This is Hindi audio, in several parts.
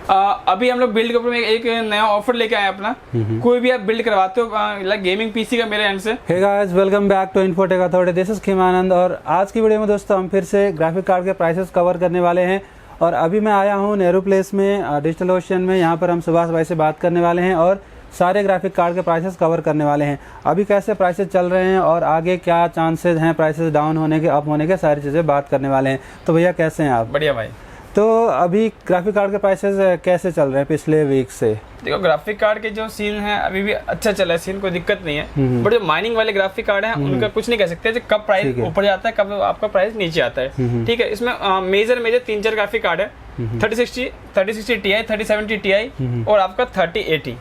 अभी हम लोग बिल्ड के ऊपर में एक नया ऑफर लेके आए अपना। कोई भी आप बिल्ड करवाते हो लाइक गेमिंग पीसी का मेरे एंड से। Hey guys, welcome back to Infotech Authority. This is Khimanand और आज की वीडियो में दोस्तों हम फिर से ग्राफिक कार्ड के प्राइसेस कवर करने वाले हैं। और अभी मैं आया हूँ नेहरू प्लेस में, डिजिटल ओशन में। यहाँ पर हम सुभाष भाई से बात करने वाले हैं और सारे ग्राफिक कार्ड के प्राइसेस कवर करने वाले हैं। अभी कैसे प्राइसेस चल रहे हैं और आगे क्या चांसेस हैं प्राइसेस डाउन होने के, अप होने के, सारी चीज़ें बात करने वाले हैं। तो भैया कैसे हैं आप? बढ़िया भाई। तो अभी ग्राफिक कार्ड के प्राइसेस कैसे चल रहे हैं पिछले वीक से? देखो ग्राफिक कार्ड के जो सीन है अभी भी अच्छा चल रहा है, सीन कोई दिक्कत नहीं है। बट जो माइनिंग वाले ग्राफिक कार्ड हैं उनका कुछ नहीं कह सकते जो कब प्राइस ऊपर जाता है, कब आपका प्राइस नीचे आता है। ठीक है, इसमें मेजर 3-4 ग्राफिक कार्ड है। 3060, 3060 Ti, 3070 Ti और आपका 3080।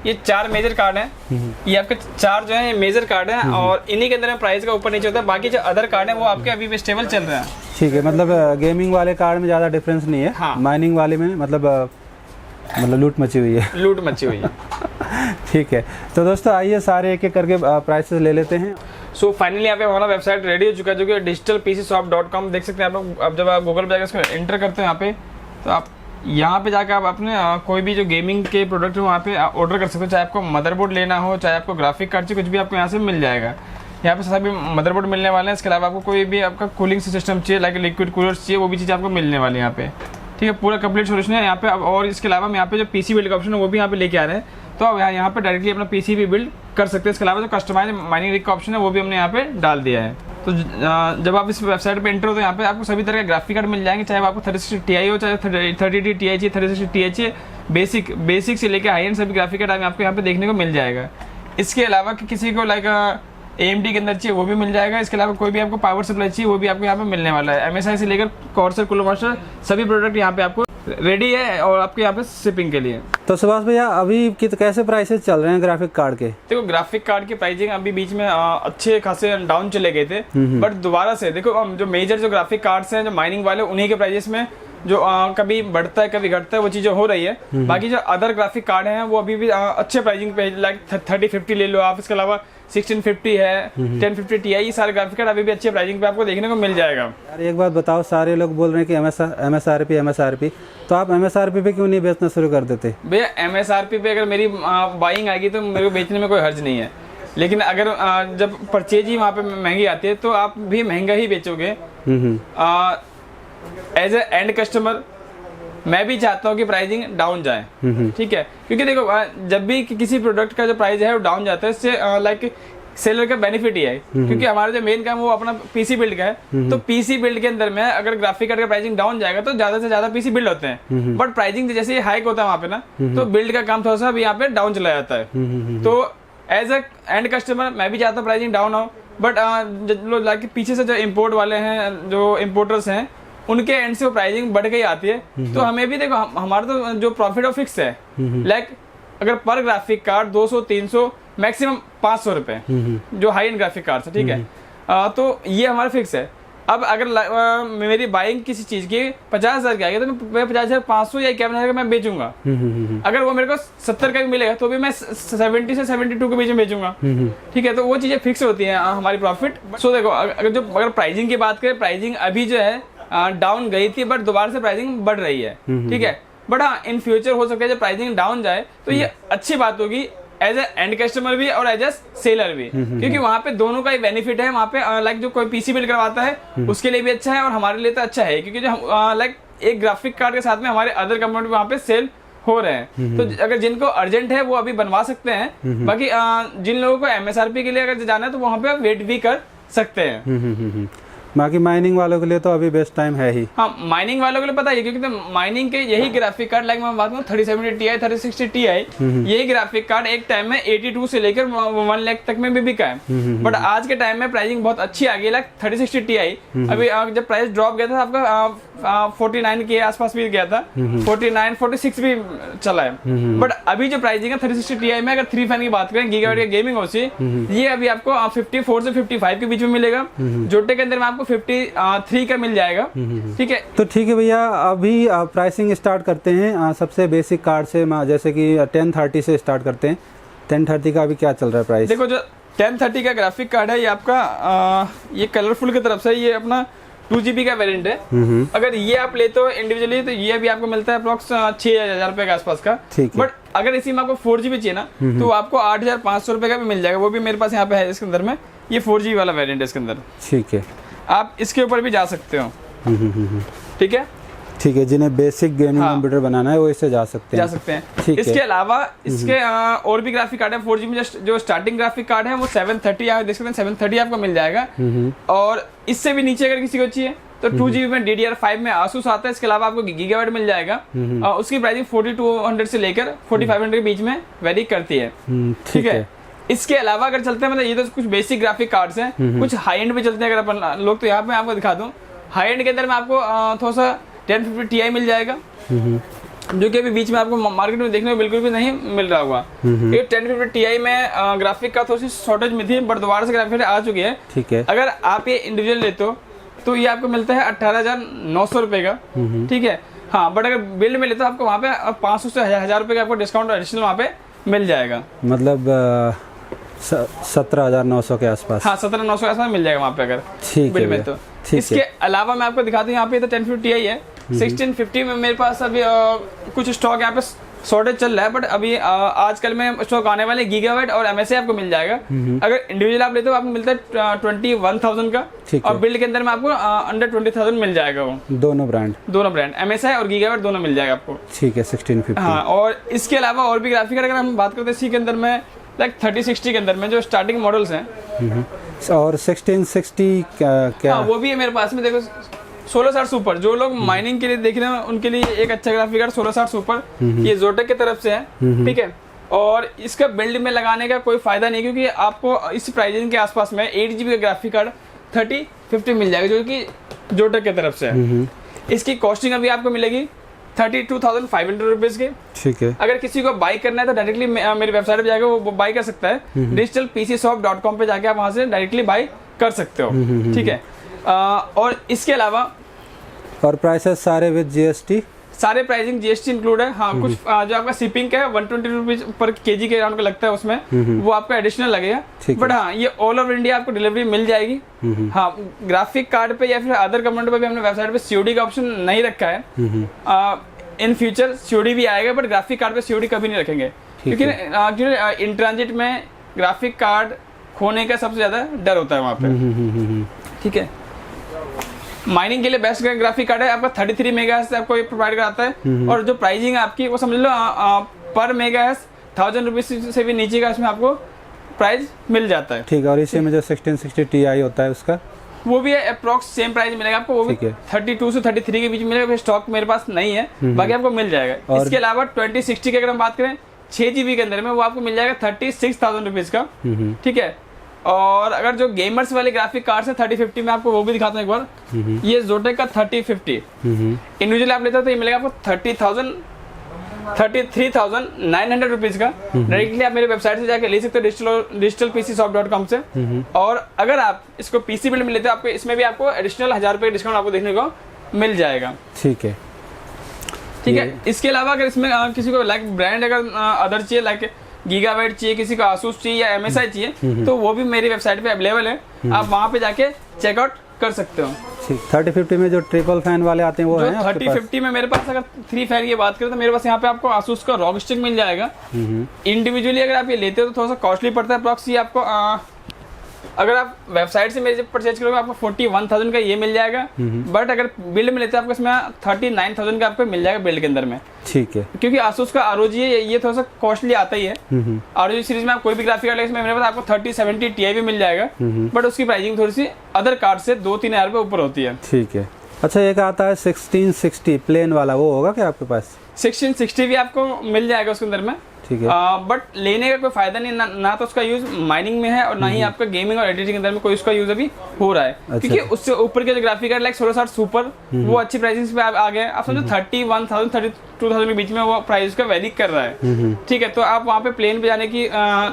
ये 4 मेजर कार्ड हैं। ये आपके 4 जो है मेजर कार्ड हैं और इन्हीं के अंदर प्राइस का ऊपर नीचे होता है। बाकी जो अदर कार्ड है वो आपके अभी भी स्टेबल चल रहे हैं। ठीक है, मतलब गेमिंग वाले कार्ड में ज़्यादा डिफरेंस नहीं है। हाँ। माइनिंग वाले में मतलब लूट मची हुई है। लूट मची हुई है। ठीक है, तो दोस्तों आइए सारे एक एक करके प्राइसेस ले लेते हैं। सो फाइनली यहाँ पे हमारा वेबसाइट रेडी हो चुका है जो कि digitalpcshop.com देख सकते हैं आप लोग। अब जब आप गूगल पे जाकर इसको एंटर करते हैं यहाँ पे, तो आप यहाँ पे जाकर आप अपने कोई भी जो गेमिंग के प्रोडक्ट हो वहाँ पे ऑर्डर कर सकते हो। चाहे आपको मदरबोर्ड लेना हो, चाहे आपको ग्राफिक कार्ड चाहिए, कुछ भी आपको यहाँ से मिल जाएगा। यहाँ पे सभी मदरबोर्ड मिलने वाले हैं। इसके अलावा आपको कोई भी आपका कूलिंग सिस्टम चाहिए, लाइक लिक्विड कूलर्स चाहिए, वो भी चीज़ आपको मिलने वाली है यहाँ पे। ठीक है, पूरा कंप्लीट सोल्यूशन है यहाँ पे। और इसके अलावा हम यहाँ पे जो पीसी बिल्ड का ऑप्शन है वो भी यहाँ पे लेके आ रहे हैं, तो आप यहाँ पे डायरेक्टली अपना पीसी भी बिल्ड कर सकते हैं। इसके अलावा जो कस्टमाइज माइनिंग रिग का ऑप्शन है वो भी हमने यहाँ पे डाल दिया है। तो जब आप इस वेबसाइट पे एंटर हो तो यहाँ पे आपको सभी तरह के ग्राफिक कार्ड मिल जाएंगे, चाहे आपको 3060 Ti हो, चाहे 3080 Ti चाहिए, 3060 Ti चाहिए। बेसिक से लेकर हाई एंड सभी ग्राफिक कार्ड आपको यहाँ पे देखने को मिल जाएगा। इसके अलावा किसी को लाइक AMD के अंदर चाहिए वो भी मिल जाएगा। इसके अलावा कोई भी आपको पावर सप्लाई चाहिए वो भी आपको यहाँ पे मिलने वाला है। MSI से लेकर कॉर्सर, कूलर मास्टर सभी प्रोडक्ट यहाँ पे आपको रेडी है और आपके यहाँ पे शिपिंग के लिए। तो सुभाष भैया अभी कैसे प्राइसेस चल रहे हैं ग्राफिक कार्ड के? देखो ग्राफिक कार्ड की प्राइसिंग अभी बीच में अच्छे खासे डाउन चले गए थे, बट दोबारा से देखो जो मेजर जो ग्राफिक कार्ड्स हैं जो माइनिंग वाले उन्हीं के प्राइसेस में जो कभी बढ़ता है कभी घटता है वो चीज़ें हो रही है। बाकी जो अदर ग्राफिक कार्ड हैं वो अभी भी अच्छे प्राइसिंग पे, लाइक 3050 ले लो आप। इसके अलावा 1650 है, 1050 Ti, ये सारे ग्राफिक कार्ड अभी भी अच्छे प्राइसिंग पे आपको देखने को मिल जाएगा। यार एक बात बताओ, सारे लोग बोल रहे हैं कि MSRP, तो आप MSRP पे क्यों नहीं बेचना शुरू कर देते? भैया MSRP पे अगर मेरी बाइंग आएगी तो मेरे को बेचने में कोई हर्ज नहीं है, लेकिन अगर जब परचेज ही वहाँ पे महंगी आती है तो आप भी महंगा ही बेचोगे। एज ए एंड कस्टमर मैं भी चाहता हूँ कि प्राइसिंग डाउन जाए। ठीक है, क्योंकि देखो जब भी किसी प्रोडक्ट का जो प्राइस है वो डाउन जाता है, इससे लाइक सेलर का बेनिफिट ही है। क्योंकि हमारा जो मेन काम वो अपना पीसी बिल्ड का है, तो पीसी बिल्ड के अंदर में अगर ग्राफिक कार्ड का प्राइसिंग डाउन जाएगा तो ज्यादा से ज्यादा पीसी बिल्ड होते हैं, बट प्राइसिंग जैसे हाइक होता है वहाँ पे ना, तो बिल्ड का काम थोड़ा सा भी यहाँ पे डाउन चला जाता है। तो एज ए एंड कस्टमर मैं भी चाहता हूँ प्राइसिंग डाउन हो, बट लाइक पीछे से जो इम्पोर्ट वाले हैं, जो इम्पोर्टर्स हैं, उनके एंड से वो प्राइसिंग बढ़ गई आती है। तो हमें भी देखो हमारा तो जो प्रॉफिट फिक्स है, लाइक अगर पर ग्राफिक कार्ड 200, 300, मैक्सिमम 500 रुपए जो हाई एंड ग्राफिक कार्ड है। ठीक है, तो ये हमारा फिक्स है। अब अगर मेरी बाइंग किसी चीज की 50,000 की आएगी तो मैं 50,500 या 51,000 का मैं बेचूंगा। अगर वो मेरे को 70 का भी मिलेगा तो भी मैं 70 से 72 के बीच में बेचूंगा। ठीक है, तो वो चीजें फिक्स होती हैं हमारी प्रॉफिट। सो देखो अगर प्राइसिंग की बात करें, प्राइसिंग अभी जो है डाउन गई थी, बट दोबारा से प्राइसिंग बढ़ रही है। ठीक है, बट हाँ इन फ्यूचर हो सकता है जब प्राइसिंग डाउन जाए तो ये अच्छी बात होगी एज ए एंड कस्टमर भी और एज ए सेलर भी, क्योंकि वहाँ पे दोनों का ही बेनिफिट है। वहाँ पे लाइक जो कोई पीसी बिल्ड करवाता है उसके लिए भी अच्छा है और हमारे लिए तो अच्छा है, क्योंकि जो लाइक एक ग्राफिक कार्ड के साथ में हमारे अदर कंपोनेंट वहाँ पे सेल हो रहे हैं। तो अगर जिनको अर्जेंट है वो अभी बनवा सकते हैं। बाकी जिन लोगों को MSRP के लिए अगर जाना है तो वहाँ पे वेट भी कर सकते हैं। बाकी माइनिंग वालों के लिए तो अभी बेस्ट टाइम है ही। हाँ, माइनिंग वालों के लिए पता है, क्योंकि तो माइनिंग के यही ग्राफिक कार्ड, लाइक मैं बात करूँ 3070 Ti, 3060 Ti, यही ग्राफिक कार्ड एक टाइम में 82 से लेकर 1 लाख तक में भी बिका है। बट आज के टाइम में प्राइसिंग बहुत अच्छी आ गई। लाइक 3060 Ti अभी जब प्राइस ड्रॉप गया था आपका 49 के आसपास भी गया था, 49, 46 भी चला है। बट अभी जो प्राइसिंग है 3060 Ti में, अगर 3 फैन की बात करें गीगाबाइट के गेमिंग ओसी, ये अभी आपको 54 से 55 के बीच में मिलेगा। जोटे के अंदर में आपको 53 का मिल जाएगा। ठीक है, तो ठीक है भैया, अभी प्राइसिंग स्टार्ट करते हैं सबसे बेसिक कार्ड से, जैसे कि 1030 से स्टार्ट करते हैं। 1030 का अभी क्या चल रहा है प्राइस? देखो जो 1030 का ग्राफिक कार्ड है ये आपका ये कलरफुल की तरफ से ये अपना 2 GB का वेरिएंट है। अगर ये आप लेते हो इंडिविजुअली तो ये भी आपको मिलता है अप्रॉक्स 6,000 रुपए के आसपास का। बट अगर इसी में आपको 4GB चाहिए ना तो आपको 8,500 रुपए का भी मिल जाएगा। वो भी मेरे पास यहाँ पे है इसके अंदर में, ये 4GB वाला वेरिएंट है इसके अंदर। ठीक है, आप इसके ऊपर भी जा सकते हो। ठीक है, ठीक है, जिन्हें बेसिक गेमिंग कंप्यूटर बनाना है वो इससे जा सकते हैं। इसके अलावा इसके और भी ग्राफिक कार्ड है 4GB में। जो स्टार्टिंग ग्राफिक कार्ड है वो 730 आप देख सकते हैं, 730 आपको मिल जाएगा। और इससे भी नीचे अगर किसी को चाहिए तो 2GB में DDR5 में आसूस आता है। इसके अलावा आपको गीगाबाइट मिल जाएगा। उसकी प्राइसिंग 4200 से लेकर 4500 के बीच में वेरी करती है। ठीक है, इसके अलावा अगर चलते हैं, मतलब ये तो कुछ बेसिक ग्राफिक कार्ड्स हैं, कुछ हाई एंड पे चलते हैं अगर अपन लोग, तो यहाँ पे आपको दिखा दूं। हाई एंड के अंदर में आपको थोड़ा सा 1050 Ti मिल जाएगा, जो कि अभी बीच में आपको मार्केट में देखने को बिल्कुल भी नहीं मिल रहा होगा। ये 1050 Ti में ग्राफिक का थोड़ी सी शॉर्टेज में थी, बट दोबारा से ग्राफिक आ चुकी है। ठीक है, अगर आप ये इंडिविजुअल लेते हो तो ये आपको मिलता है 18,900 रुपए का। ठीक है, हाँ, बट अगर बिल्ड में लेते हो आपको वहाँ पे 500 से 1,000 रुपए का आपको डिस्काउंट एडिशनल वहाँ पे मिल जाएगा। मतलब 17,900 के आसपास। हाँ, 17,900 के आसपास मिल जाएगा वहाँ पे अगर बिल्ड में। तो इसके अलावा मैं आपको दिखाता हूँ, यहाँ पे तो 1050 Ti है। 1650 में मेरे पास अभी कुछ स्टॉक यहाँ पे शॉर्टेज चल रहा है, बट अभी आजकल में स्टॉक आने वाले गीगाबाइट और MSI आपको मिल जाएगा। अगर इंडिविजुअल आप लेते हो आपको मिलता है 21,000 का, और बिल्ड के अंदर में आपको अंडर 20,000 मिल जाएगा। वो दोनों ब्रांड MSI और गीगाबाइट दोनों मिल जाएगा आपको। ठीक है, 1650। हाँ, और इसके अलावा और भी ग्राफिक अगर हम बात करते हैं इसी के अंदर में, लाइक 3060 के अंदर में जो स्टार्टिंग मॉडल्स हैं, और 1660 क्या? हाँ, वो भी है मेरे पास में। देखो 1660 सुपर, जो लोग माइनिंग के लिए देख रहे हैं उनके लिए एक अच्छा ग्राफिक कार्ड 1660 सुपर, ये जोटेक की तरफ से है। ठीक है, और इसका बिल्ड में लगाने का कोई फायदा नहीं, क्योंकि आपको इस प्राइसिंग के आसपास में 8GB का ग्राफिक कार्ड 3050 मिल जाएगा, जो कि जोटेक की तरफ से है। इसकी कॉस्टिंग अभी आपको मिलेगी 32,500 रुपीज की। ठीक है, अगर किसी को बाई करना है तो डायरेक्टली मेरी वेबसाइट पे जाकर वो बाई कर सकता है। digitalpcshop.com पे जाके आप वहां से डायरेक्टली बाई कर सकते हो। ठीक है, और इसके अलावा और प्राइसेस सारे विद GST, सारे प्राइसिंग GST इंक्लूड है। हाँ, कुछ जो आपका शिपिंग का है 120 रुपीज पर केजी के अराउंड का लगता है, उसमें वो आपका एडिशनल लगेगा। बट हाँ, ये ऑल ओवर इंडिया आपको डिलीवरी मिल जाएगी। हाँ, ग्राफिक कार्ड पे या फिर अदर कंपोनेंट पे भी हमने वेबसाइट पे COD का ऑप्शन नहीं रखा है। इन फ्यूचर COD भी आएगा, बट ग्राफिक कार्ड पे COD कभी नहीं रखेंगे, क्योंकि इन ट्रांजिट में ग्राफिक कार्ड खोने का सबसे ज्यादा डर होता है वहाँ पे। ठीक है, माइनिंग के लिए बेस्ट ग्राफिक कार्ड है आपका 33 मेगाहर्ट्ज से आपको ये प्रोवाइड कराता है। और जो प्राइसिंग है आपकी वो समझ लो पर मेगाहर्ट्ज 1000 रुपीज से भी नीचे का इसमें आपको प्राइस मिल जाता है। ठीक है, और इसी में जो 1660 Ti होता है उसका वो भी है अप्रॉक्स सेम प्राइस मिलेगा आपको। वो भी 32 से 33 के बीच मिलेगा। स्टॉक मेरे पास नहीं है, बाकी आपको मिल जाएगा। इसके अलावा 2060 की अगर हम बात करें 6GB के अंदर में, वो आपको मिल जाएगा 36,000 रुपीज का। ठीक है, और अगर जो गेमर्स वाले ग्राफिक कार्ड्स हैं 3050 में, आपको वो भी दिखाता हूँ एक बार। ये जोटेक का 3050 इंडिविजुअल आप लेते हो तो ये मिलेगा आपको 33,900 रुपीज का। डायरेक्टली आप मेरे वेबसाइट से जाकर ले सकते हो digitalpcshop.com से। और अगर आप इसको PC बिल्ड में लेते हो आपको इसमें भी आपको एडिशनल 1000 रुपये डिस्काउंट आपको देखने को मिल जाएगा। ठीक है, ठीक है, इसके अलावा अगर इसमें किसी को लाइक ब्रांड अगर अदर चाहिए, लाइक गीगाबाइट चाहिए, किसी को आसूस चाहिए या MSI चाहिए, तो वो भी मेरी वेबसाइट पे अवेलेबल है। आप वहाँ पे जाके चेकआउट कर सकते हो। 3050 में जो ट्रिपल फैन वाले आते हैं वो हैं आपके पास? 3050 में मेरे पास अगर 3 फैन की बात करें तो मेरे पास यहाँ पे आपको आसूस का रॉक स्टिक मिल जाएगा। इंडिविजुअली अगर आप ये लेते हो तो थोड़ा सा कॉस्टली पड़ता है। अप्रॉक्स आपको अगर आप वेबसाइट से मेरे परचेज करोगे आपको 41,000 का ये मिल जाएगा। बट अगर बिल्ड में लेते हैं आपको इसमें 39,000 का आपको मिल जाएगा बिल्ड के अंदर में। ठीक है, क्योंकि आसूस का ROG है, ये थोड़ा सा कॉस्टली आता ही है। ROG सीरीज में आप कोई भी ग्राफिक कार्ड इसमें मेरे पास आपको 3070 Ti भी मिल जाएगा। बट उसकी प्राइसिंग थोड़ी सी अदर कार्ड से 2-3 हज़ार रुपये ऊपर होती है। ठीक है, अच्छा, एक आता है 1660 प्लेन वाला, वो होगा क्या आपके पास? 1660 भी आपको मिल जाएगा उसके अंदर में। ठीक है, बट लेने का कोई फायदा नहीं, ना तो उसका यूज माइनिंग में है और ना ही आपका गेमिंग और एडिटिंग के अंदर में कोई उसका यूज अभी हो रहा है। अच्छा। क्योंकि उससे ऊपर के जो ग्राफिक कार्ड लाइक 1660 सुपर वो अच्छी प्राइसिंग पे आ गए। आप समझो 31,000 32,000 के बीच में वो प्राइस का वैरी कर रहा है। ठीक है, तो आप वहाँ पे प्लेन पे जाने की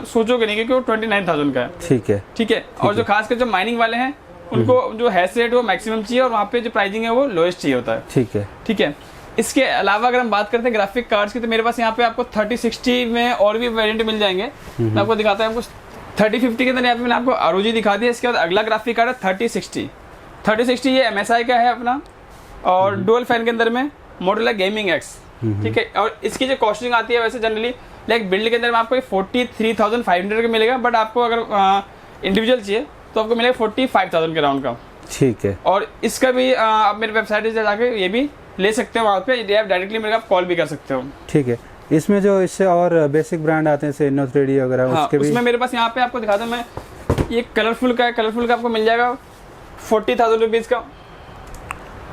सोचोगे नहीं, क्योंकि वो 29,000 का है। ठीक है, ठीक है, और जो खासकर जो माइनिंग वाले हैं उनको जो हैश रेट वो मैक्सिमम चाहिए और वहाँ पे जो प्राइसिंग है वो लोएस्ट चाहिए होता है। ठीक है, ठीक है। इसके अलावा अगर हम बात करते हैं ग्राफिक कार्ड्स की, तो मेरे पास यहाँ पे आपको 3060 में और भी वेरिएंट मिल जाएंगे। मैं आपको दिखाता हूँ। आपको 3050 के अंदर यहाँ पे मैंने आपको ROG दिखा दिया। इसके बाद अगला ग्राफिक कार्ड है 3060। 3060 ये MSI का है अपना, और डुअल फैन के अंदर में मॉडल है गेमिंग एक्स, ठीक है। और इसकी जो कॉस्टिंग आती है वैसे जनरली लाइक बिल्ड के अंदर में आपको 43,500 का मिलेगा, बट आपको अगर इंडिविजुअल चाहिए तो आपको मिलेगा 45,000 के राउंड का, ठीक है। और इसका भी आप मेरे वेबसाइट पे जाके ये भी ले सकते हो, वहाँ पे आप डायरेक्टली मेरे को कॉल भी कर सकते हो, ठीक है। इसमें जो इससे और बेसिक ब्रांड आते हैं जैसे Inno3D वगैरह, हाँ, उसके भी उसमें मेरे पास यहाँ पे आपको दिखा दूँ मैं, ये कलरफुल का है, कलरफुल का आपको मिल जाएगा 40,000 रुपीज़ का,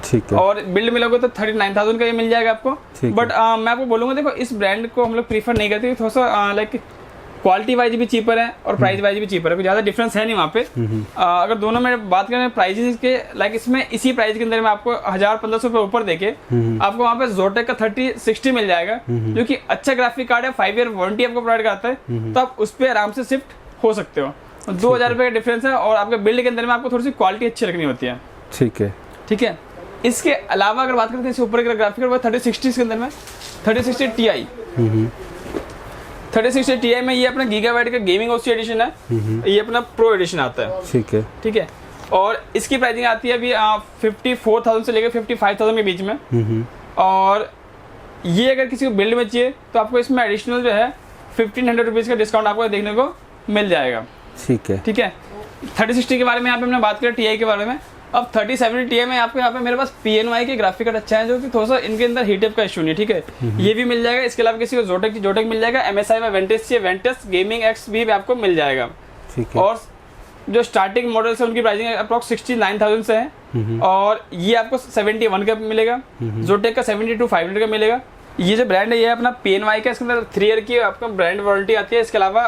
ठीक है। और बिल्ड मिलोगे तो 39,000 का ये मिल जाएगा आपको। ठीक बट मैं आपको बोलूँगा, देखो इस ब्रांड को हम लोग प्रीफर नहीं करते, थोड़ा सा लाइक क्वालिटी वाइज भी चीपर है और प्राइस वाइज भी चीपर है, कोई ज़्यादा डिफरेंस है नहीं वहाँ पे। अगर दोनों में बात करें प्राइजेस के, लाइक इसमें इसी प्राइस के अंदर में आपको 1,000-1,500 रुपये ऊपर देके आपको वहाँ पे जोटेक का 3060 मिल जाएगा, जो कि अच्छा ग्राफिक कार्ड है, 5 ईयर वारंटी आपको प्रोवाइड करता है, तो आप उस पर आराम से शिफ्ट हो सकते हो। 2,000 रुपये का डिफरेंस है, और आपके बिल्ड के अंदर में आपको थोड़ी सी क्वालिटी अच्छी रखनी होती है, ठीक है, ठीक है। इसके अलावा अगर बात करते हैं इससे ऊपर का ग्राफिक कार्ड, 3060 के अंदर में 3060 Ti, 3060 Ti में ये अपना गीगाबाइट का गेमिंग ओसी एडिशन है, ये अपना प्रो एडिशन आता है, ठीक है, ठीक है। और इसकी प्राइसिंग आती है अभी 54,000 से लेकर 55,000 के बीच में, और ये अगर किसी को बिल्ड में चाहिए तो आपको इसमें एडिशनल जो है 1,500 रुपीज़ का डिस्काउंट आपको देखने को मिल जाएगा, ठीक है, ठीक है। 3060 के बारे में यहाँ पे हमने बात करें, Ti के बारे में। अब 3070 Ti में आपको यहाँ पे मेरे पास PNY के ग्राफिक कार्ड अच्छा है, जो कि थोड़ा सा इनके अंदर हीटअप का इशू नहीं है, ठीक है, ये भी मिल जाएगा। इसके अलावा किसी को जोटेक मिल जाएगा, MSI में वेंटस गेमिंग एक्स भी आपको मिल जाएगा, ठीक है। और जो स्टार्टिंग मॉडल्स है उनकी प्राइसिंग अप्रॉक्स 69,000 से है, और ये आपको 71 का मिलेगा, जोटेक का 72,500 का मिलेगा। ये जो ब्रांड है ये अपना PNY का, इसके अंदर 3 ईयर की आपका ब्रांड वारंटी आती है। इसके अलावा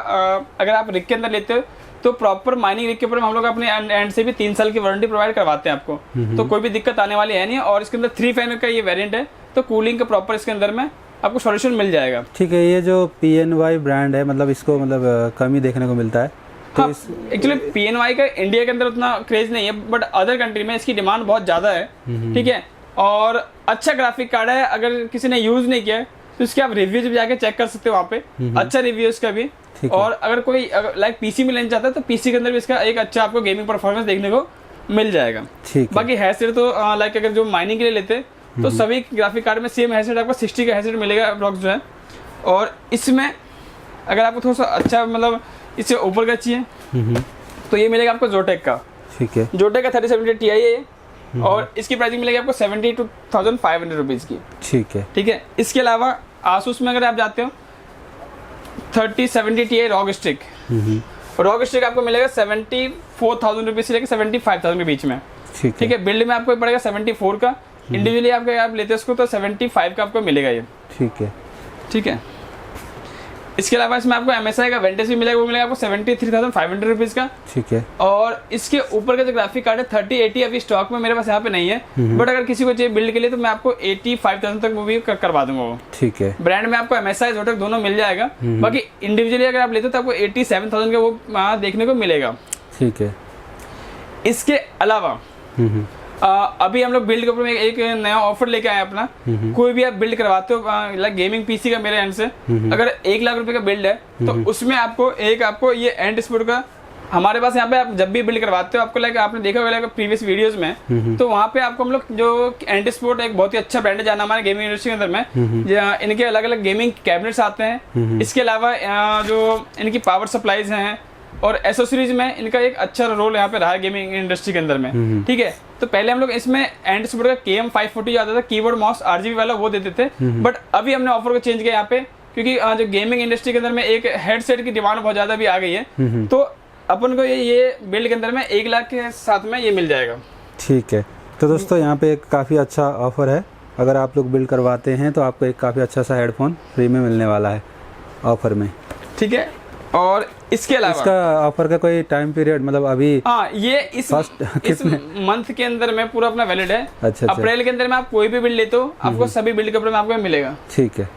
अगर आप रिग के अंदर लेते हो तो प्रॉपर माइनिंग रिग के ऊपर हम लोग अपने एंड से भी 3 साल की वारंटी प्रोवाइड करवाते हैं आपको, तो कोई भी दिक्कत आने वाली है नहीं। और इसके अंदर 3 फैन का ये वेरिएंट है, तो कूलिंग का प्रॉपर इसके अंदर में आपको सॉल्यूशन मिल जाएगा, ठीक है। ये जो PNY ब्रांड है, मतलब इसको मतलब कम ही देखने को मिलता है, तो हाँ, एक्चुअली PNY का इंडिया के अंदर उतना क्रेज नहीं है, बट अदर कंट्री में इसकी डिमांड बहुत ज़्यादा है, ठीक है। और अच्छा ग्राफिक कार्ड है, अगर किसी ने यूज़ नहीं किया है तो इसके आप रिव्यूज भी जाके चेक कर सकते हो वहाँ पे, अच्छा रिव्यू इसका भी। और अगर कोई लाइक पीसी में लेना चाहता है तो पीसी के अंदर भी इसका एक अच्छा आपको गेमिंग परफॉर्मेंस देखने को मिल जाएगा, ठीक है। बाकी हैशसेट तो लाइक अगर जो माइनिंग के लिए लेते हैं तो सभी ग्राफिक कार्ड में सेम हैशसेट आपको 60 का हैशसेट मिलेगा अप्रॉक्स जो है। और इसमें अगर आपको थोड़ा सा अच्छा मतलब इससे ऊपर का चाहिए तो ये मिलेगा आपको जोटेक का, ठीक है, जोटेक का 3070 Ti है, और इसकी प्राइसिंग मिलेगी आपको 72,500 रुपीज़ की, ठीक है, ठीक है। इसके अलावा आसूस में अगर आप जाते हो 3070 Ti रॉग स्टिक आपको मिलेगा 74,000 रुपीज़ से लेकर 75,000 के बीच में, ठीक है। बिल्ड में आपको पड़ेगा 74 का, इंडिविजुअली आप लेते हैं उसको तो 75 का आपको मिलेगा ये, ठीक है, ठीक है। इसके अलावा इसमें आपको MSI का वेंटस भी मिलेगा, वो मिलेगा आपको 73,500 रुपीज़ का, ठीक है। और इसके ऊपर का जो ग्राफिक कार्ड है 3080 अभी स्टॉक में मेरे पास यहाँ पे नहीं है, बट अगर किसी को चाहिए बिल्ड के लिए तो मैं आपको 85,000 तक वो भी करवा दूंगा वो, ठीक है। ब्रांड में आपको MSI जोटेक दोनों मिल जाएगा, बाकी इंडिविजुअली अगर आप लेते हो तो आपको 87,000 का वो देखने को मिलेगा, ठीक है। इसके अलावा अभी हम लोग बिल्ड के ऊपर में एक नया ऑफर लेके आए अपना, कोई भी आप बिल्ड करवाते हो लाइक गेमिंग पीसी का मेरे एंड से, अगर 1 लाख रुपए का बिल्ड है तो उसमें आपको ये एंड स्पोर्ट का हमारे पास यहाँ पे आप जब भी बिल्ड करवाते हो आपको लाइक आपने देखा होगा प्रीवियस वीडियोस में, तो वहाँ पे आपको हम लोग जो एंड स्पोर्ट एक बहुत ही अच्छा ब्रांड है जाना हमारे गेमिंग इंडस्ट्री के अंदर में, इनके अलग अलग गेमिंग कैबिनेट्स आते हैं। इसके अलावा जो इनकी पावर सप्लाईज हैं और एसेसरीज में इनका एक अच्छा रोल यहाँ पे रहा है गेमिंग इंडस्ट्री के अंदर में, ठीक है। तो पहले हम लोग इसमें एंड स्पोर्ट का KM540 आता था, कीबोर्ड माउस RGB वाला वो देते थे, बट अभी हमने ऑफर को चेंज किया यहाँ पे, क्योंकि जो गेमिंग इंडस्ट्री के अंदर में एक हेडसेट की डिमांड बहुत ज्यादा भी आ गई है, तो अपन को ये बिल्ड के अंदर में 1 लाख के साथ में ये मिल जाएगा, ठीक है। तो दोस्तों यहाँ पे एक काफ़ी अच्छा ऑफर है, अगर आप लोग बिल्ड करवाते हैं तो आपको एक काफ़ी अच्छा सा हेडफोन फ्री में मिलने वाला है ऑफर में, ठीक है। और इसके अलावा इसका ऑफर का कोई टाइम पीरियड मतलब अभी, हाँ, ये इस मंथ के अंदर में पूरा अपना वैलिड है। अच्छा, अप्रैल के अंदर में आप कोई भी बिल्ड लेते हो आपको सभी बिल्ड के ऊपर में आपको मिलेगा, ठीक है,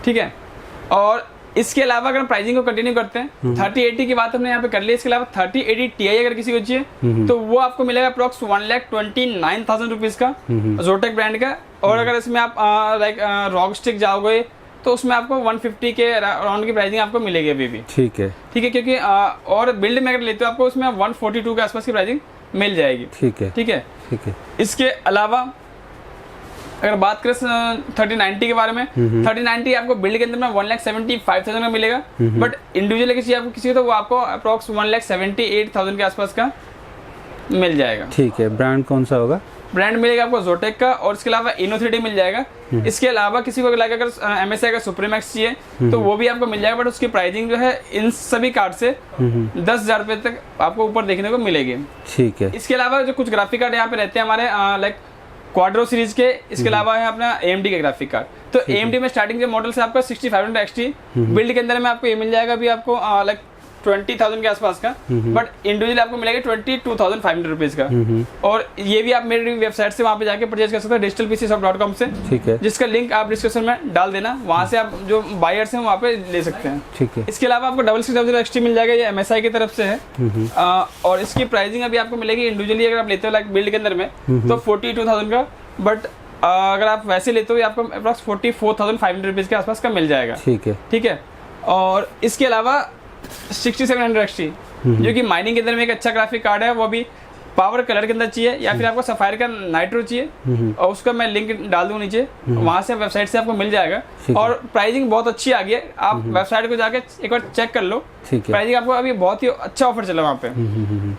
ठीक है। और इसके अलावा अगर प्राइसिंग को कंटिन्यू करते हैं 3080 की बात हमने यहाँ पे कर ली, इसके अलावा 3080 Ti अगर किसी को चाहिए तो वो आपको मिलेगा अप्रॉक्स 1,29,000 रुपीज़ का जोटेक ब्रांड का। और अगर इसमें आप लाइक रॉग स्टिक जाओगे तो उसमें आपको 150 के अराउंड की प्राइसिंग आपको मिलेगी अभी भी, ठीक है, ठीक है। क्योंकि और बिल्ड में अगर लेते हो आपको उसमें 142 के आसपास की प्राइसिंग मिल जाएगी। ठीक है ठीक है। ठीक है। इसके अलावा अगर बात करें 3090 के बारे में, 3090 आपको बिल्ड के अंदर में 1,75,000 का मिलेगा, बट इंडिविजुअल चाहिए आपको किसी को तो वो आपको अप्रॉक्स 1,78,000 के आसपास का मिल जाएगा। ठीक है। ब्रांड कौन सा होगा? ब्रांड मिलेगा आपको जोटेक का, और इसके अलावा Inno3D मिल जाएगा। इसके अलावा किसी को लाइक अगर MSI का सुप्रीमैक्स चाहिए तो वो भी आपको मिल जाएगा, बट उसकी प्राइसिंग जो है इन सभी कार्ड से 10,000 रुपये तक आपको ऊपर देखने को मिलेगी। ठीक है। इसके अलावा जो कुछ ग्राफिक कार्ड यहाँ पे रहते हैं हमारे लाइक क्वाड्रो सीरीज के, इसके अलावा है अपना AMD के ग्राफिक कार्ड। तो AMD में स्टार्टिंग जो मॉडल से आपका 6500 XT बिल्ड के अंदर में आपको ये मिल जाएगा अभी आपको लाइक 20,000 के आसपास का, बट इंडिविजुअल आपको मिलेगा 22,500 रुपीज का। और ये भी आप मेरी वेबसाइट से वहाँ पे जाके परचेज कर सकते हैं digitalpcshop.com से। ठीक है। जिसका लिंक आप डिस्क्रिप्शन में डाल देना, वहाँ से आप जो बायर्स हैं वहाँ पे ले सकते हैं। ठीक है। इसके अलावा आपको 6600 XT मिल जाएगा, ये MSI की तरफ से है। और इसकी प्राइसिंग अभी आपको मिलेगी इंडिविजुअली अगर आप लेते हो लाइक बिल्ड के अंदर में तो 42,000 का, बट अगर आप वैसे लेते हो ये आपको अप्रॉक्स 44,500 रुपीज के आसपास का मिल जाएगा। ठीक है। ठीक है। और इसके अलावा 6700 XT जो कि माइनिंग के अंदर में एक अच्छा ग्राफिक कार्ड है, वो भी पावर कलर के अंदर चाहिए या फिर आपको सफायर का नाइट्रो चाहिए, और उसका मैं लिंक डाल दूँ नीचे, वहाँ से वेबसाइट से आपको मिल जाएगा। और प्राइसिंग बहुत अच्छी आ गई है, आप वेबसाइट को जाके एक बार चेक कर लो। ठीक है। प्राइसिंग आपको अभी बहुत ही अच्छा ऑफर चला वहाँ पे।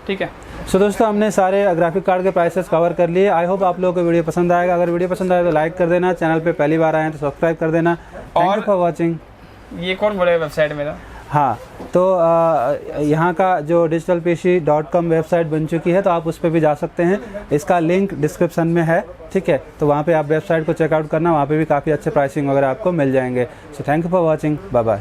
ठीक है। सो दोस्तों हमने सारे ग्राफिक कार्ड के प्राइसेस कवर कर लिए। आई होप आप लोगों को वीडियो पसंद आएगा। अगर वीडियो पसंद आए तो लाइक कर देना, चैनल पे पहली बार आए हैं तो सब्सक्राइब कर देना। Thank you for watching. ये कौन बोलेगा वेबसाइट मेरा? हाँ, तो यहाँ का जो digitalpc.com वेबसाइट बन चुकी है, तो आप उस पर भी जा सकते हैं। इसका लिंक डिस्क्रिप्शन में है। ठीक है। तो वहाँ पे आप वेबसाइट को चेकआउट करना, वहाँ पे भी काफ़ी अच्छे प्राइसिंग वगैरह आपको मिल जाएंगे। So thank you for watching. Bye bye.